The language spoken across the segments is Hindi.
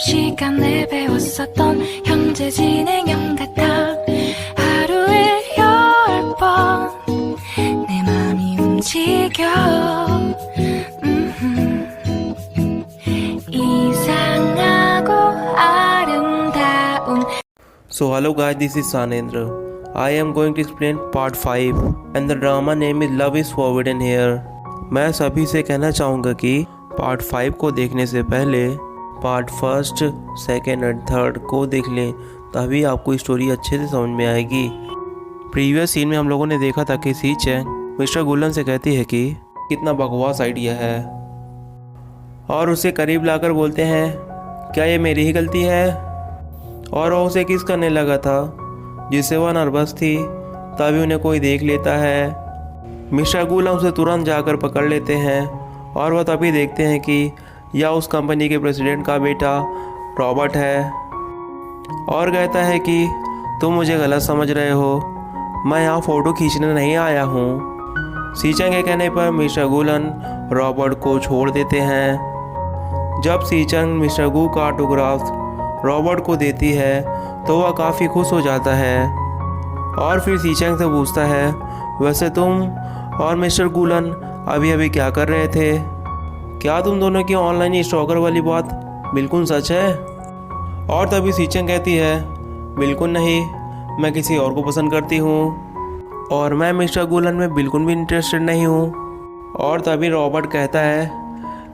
시간을 배웠었던 현재 진행형 같아 하루에 10번 내 맘이 움직여 이상하고 아름다운 So hello guys, this is Sanendra. I am going to explain part 5 and the drama name is Love is Forbidden here. मैं सभी से कहना चाहूँगा कि पार्ट 5 को देखने से पहले part first, second and third को देख लें, तभी आपको स्टोरी अच्छे से समझ में आएगी। प्रीवियस सीन में हम लोगों ने देखा था कि सी चैंग मिस्टर गुलन से कहती है कि कितना बकवास आइडिया है और उसे करीब लाकर बोलते हैं क्या ये मेरी ही गलती है, और वह उसे किस करने लगा था जिससे वह नर्वस थी। तभी उन्हें कोई देख लेता है। मिस्टर गुलन उसे तुरंत जाकर पकड़ लेते हैं और वह तभी देखते हैं कि यह उस कंपनी के प्रेसिडेंट का बेटा रॉबर्ट है और कहता है कि तुम मुझे गलत समझ रहे हो, मैं यहाँ फ़ोटो खींचने नहीं आया हूँ। सी चैंग के कहने पर मिस्टर गुलन रॉबर्ट को छोड़ देते हैं। जब सी चैंग मिस्टर गू का ऑटोग्राफ रॉबर्ट को देती है तो वह काफ़ी खुश हो जाता है और फिर सी चैंग से पूछता है वैसे तुम और मिस्टर गुलन अभी अभी क्या कर रहे थे? क्या तुम दोनों की ऑनलाइन स्टॉकर वाली बात बिल्कुल सच है? और तभी सी चैंग कहती है बिल्कुल नहीं, मैं किसी और को पसंद करती हूँ और मैं मिस्टर गुलन में बिल्कुल भी इंटरेस्टेड नहीं हूँ। और तभी रॉबर्ट कहता है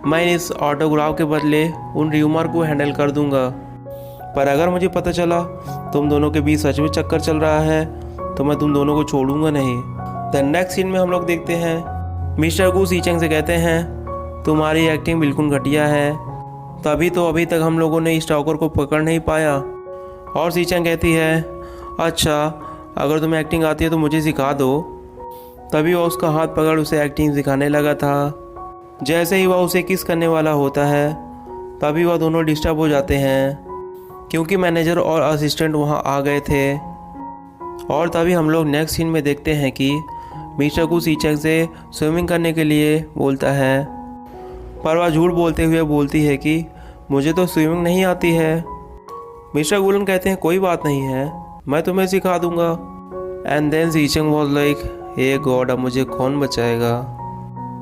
मैं इस ऑटोग्राफ के बदले उन र्यूमर को हैंडल कर दूँगा, पर अगर मुझे पता चला तुम दोनों के बीच सच में चक्कर चल रहा है तो मैं तुम दोनों को छोड़ूंगा नहीं। द नेक्स्ट सीन में हम लोग देखते हैं मिस्टर गू सी चैंग से कहते हैं तुम्हारी एक्टिंग बिल्कुल घटिया है, तभी तो अभी तक हम लोगों ने स्टॉकर को पकड़ नहीं पाया। और सी चैंग कहती है अच्छा, अगर तुम्हें एक्टिंग आती है तो मुझे सिखा दो। तभी वह उसका हाथ पकड़ उसे एक्टिंग सिखाने लगा था। जैसे ही वह उसे किस करने वाला होता है तभी वह दोनों डिस्टर्ब हो जाते हैं क्योंकि मैनेजर और असिस्टेंट वहां आ गए थे। और तभी हम लोग नेक्स्ट सीन में देखते हैं कि मिस्टर गू सी चैंग से स्विमिंग करने के लिए बोलता है, पर वह झूठ बोलते हुए बोलती है कि मुझे तो स्विमिंग नहीं आती है। मिस्टर गुलन कहते हैं कोई बात नहीं है, मैं तुम्हें सिखा दूंगा। And then Xi Chang was like hey God, अब मुझे कौन बचाएगा।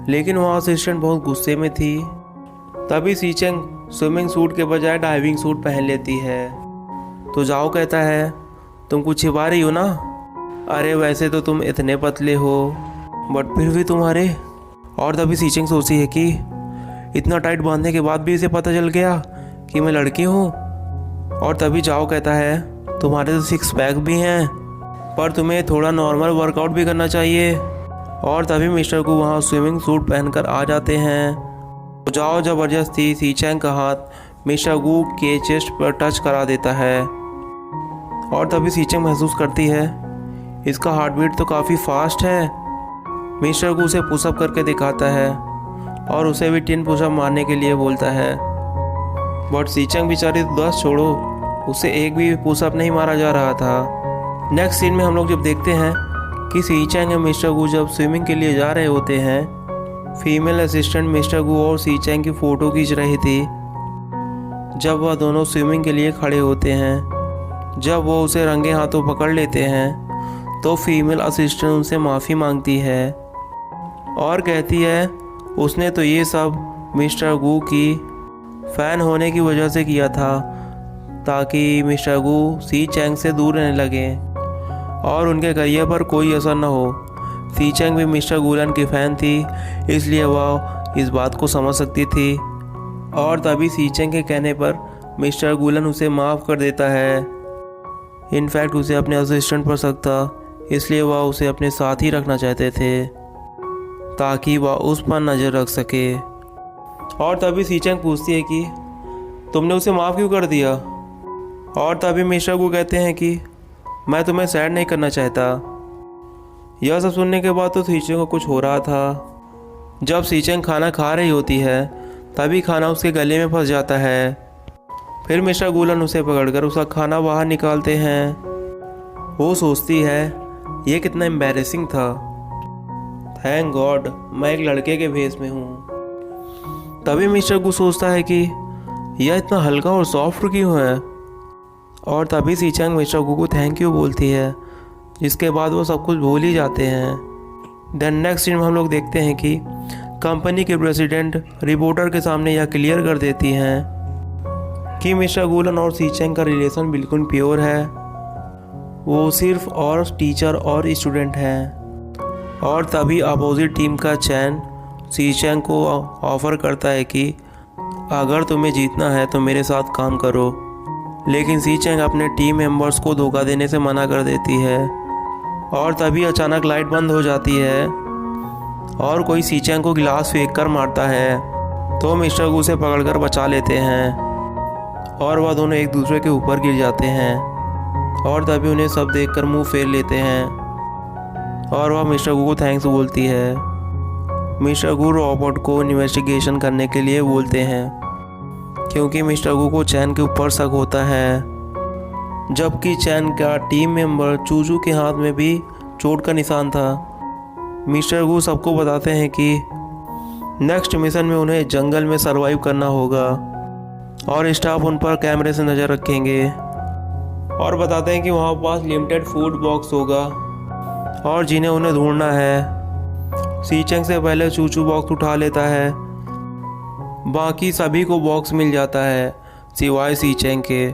लेकिन वहाँ असिस्टेंट बहुत गुस्से में थी। तभी सी चैंग स्विमिंग सूट के बजाय डाइविंग सूट पहन लेती है। तो जाओ कहता है तुम कुछ छिपा रही हो ना, अरे वैसे तो तुम इतने पतले हो बट फिर भी तुम्हारे। और तभी सी चैंग सोचती है कि इतना टाइट बांधने के बाद भी इसे पता चल गया कि मैं लड़की हूँ। और तभी जाओ कहता है तुम्हारे तो 6 पैक भी हैं, पर तुम्हें थोड़ा नॉर्मल वर्कआउट भी करना चाहिए। और तभी मिस्टर को वहाँ स्विमिंग सूट पहनकर आ जाते हैं। तो जाओ ज़बरदस्ती सी चैंग का हाथ मिस्टर गू के चेस्ट पर टच करा देता है। और तभी सी चैंग महसूस करती है इसका हार्ट बीट तो काफ़ी फास्ट है। मिस्टर गू उसे पुशअप करके दिखाता है और उसे भी 10 पुशअप मारने के लिए बोलता है, बट सी चैंग बेचारी तो 10 छोड़ो, उसे एक भी पुशअप नहीं मारा जा रहा था। नेक्स्ट सीन में हम लोग जब देखते हैं कि सी चैंग और मिस्टर गू जब स्विमिंग के लिए जा रहे होते हैं, फीमेल असिस्टेंट मिस्टर गू और सी चैंग की फ़ोटो खींच रही थी। जब वह दोनों स्विमिंग के लिए खड़े होते हैं, जब वो उसे रंगे हाथों पकड़ लेते हैं तो फीमेल असिस्टेंट उनसे माफ़ी मांगती है और कहती है उसने तो ये सब मिस्टर गू की फ़ैन होने की वजह से किया था ताकि मिस्टर गू सी चैंग से दूर रहने लगे और उनके करियर पर कोई असर न हो। सी चैंग भी मिस्टर गुलन की फ़ैन थी, इसलिए वह इस बात को समझ सकती थी। और तभी सी चैंग के कहने पर मिस्टर गुलन उसे माफ़ कर देता है। इनफैक्ट उसे अपने असिस्टेंट पर शक था, इसलिए वह उसे अपने साथ ही रखना चाहते थे ताकि वह उस पर नज़र रख सके। और तभी सी चैंग पूछती है कि तुमने उसे माफ़ क्यों कर दिया। और तभी मिस्टर गू कहते हैं कि मैं तुम्हें सैड नहीं करना चाहता। यह सब सुनने के बाद तो सी चैंग को कुछ हो रहा था। जब सी चैंग खाना खा रही होती है तभी खाना उसके गले में फंस जाता है। फिर मिस्टर गुलन उसे पकड़कर उसका खाना बाहर निकालते हैं। वो सोचती है ये कितना एम्बैरेसिंग था, थैंक गॉड मैं एक लड़के के भेस में हूँ। तभी मिस्टर गू सोचता है कि यह इतना हल्का और सॉफ्ट क्यों है। और तभी सीचैंग मिस्टर गू को थैंक यू बोलती है, जिसके बाद वो सब कुछ भूल ही जाते हैं। देन नेक्स्ट सीन में हम लोग देखते हैं कि कंपनी के प्रेसिडेंट रिपोर्टर के सामने यह क्लियर कर देती हैं कि मिस्टर गुलन और सीचैंग का रिलेशन बिल्कुल प्योर है। वो सिर्फ और टीचर और स्टूडेंट हैं। और तभी अपोजिट टीम का चैन सीचैंग को ऑफ़र करता है कि अगर तुम्हें जीतना है तो मेरे साथ काम करो। लेकिन सीचैंग अपने टीम मेंबर्स को धोखा देने से मना कर देती है। और तभी अचानक लाइट बंद हो जाती है और कोई सीचैंग को गिलास फेंक कर मारता है, तो मिस्टर गू उसे पकड़कर बचा लेते हैं और वह दोनों एक दूसरे के ऊपर गिर जाते हैं। और तभी उन्हें सब देखकर मुंह फेर लेते हैं और वह मिस्टर गू को थैंक्स बोलती है। मिस्टर गू रॉबर्ट को इन्वेस्टिगेशन करने के लिए बोलते हैं, क्योंकि मिस्टर गू को चैन के ऊपर शक होता है, जबकि चैन का टीम मेंबर चूचू के हाथ में भी चोट का निशान था। मिस्टर गू सबको बताते हैं कि नेक्स्ट मिशन में उन्हें जंगल में सरवाइव करना होगा और स्टाफ उन पर कैमरे से नज़र रखेंगे। और बताते हैं कि वहाँ पास लिमिटेड फूड बॉक्स होगा और जिन्हें उन्हें ढूंढना है। सीचैंग से पहले चूचू बॉक्स उठा लेता है, बाकी सभी को बॉक्स मिल जाता है सिवाय सीचैंग के।